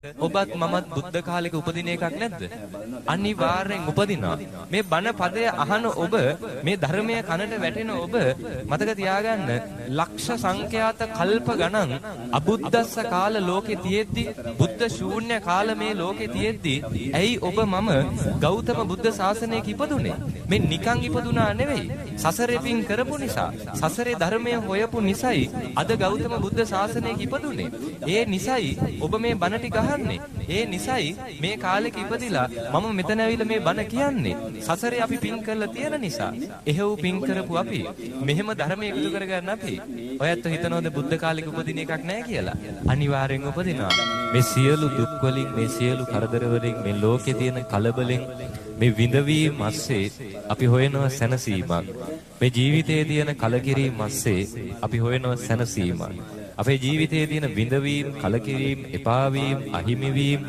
ඔබත් මමත් බුද්ධ කාලෙක උපදින එකක් නැද්ද? අනිවාර්යෙන් උපදිනවා. මේ බණ පදය අහන ඔබ, මේ ධර්මයේ කනට වැටෙන ඔබ මතක තියාගන්න, ලක්ෂ සංඛ්‍යාත කල්ප ගණන් අබුද්දස්ස කාල ලෝකේ තියෙද්දි, බුද්ධ ශූන්‍ය කාල මේ ලෝකේ තියෙද්දි, ඇයි ඔබ මම ගෞතම බුද්ධ ශාසනයක ඉපදුනේ? මේ නිකන් ඉපදුනා නෙවෙයි. සසරේ පින් කරපු නිසා, සසරේ ධර්මය හොයපු නිසායි අද ගෞතම බුද්ධ ශාසනයක ඉපදුනේ. ඒ නිසායි ඔබ මේ බණ ටික ඒ නිසයි මේ කාලෙක ඉපදිලා මම මෙතන ඇවිල්ලා මේ බණ කියන්නේ. සසරේ අපි පින් කරලා තියෙන නිසා. එහෙව් පින් කරපු අපි මෙහෙම ධර්මයේ එකතු කරගන්න අපි. ඔයත් හිතනවද බුද්ධ කාලෙක උපදින එකක් නැහැ කියලා? අනිවාර්යෙන් උපදිනවා. මේ සියලු දුක් වලින්, මේ සියලු කරදර වලින්, මේ ලෝකේ තියෙන කලබලෙන්, මේ විඳවීම ඇස්සේ අපි හොයනවා සැනසීමක්. මේ ජීවිතයේ තියෙන කලකිරීම ඇස්සේ අපි හොයනවා සැනසීමක්. අපේ ජීවිතයේ තියෙන විඳවීම, කලකිරීම, එපාවීම, අහිමිවීම,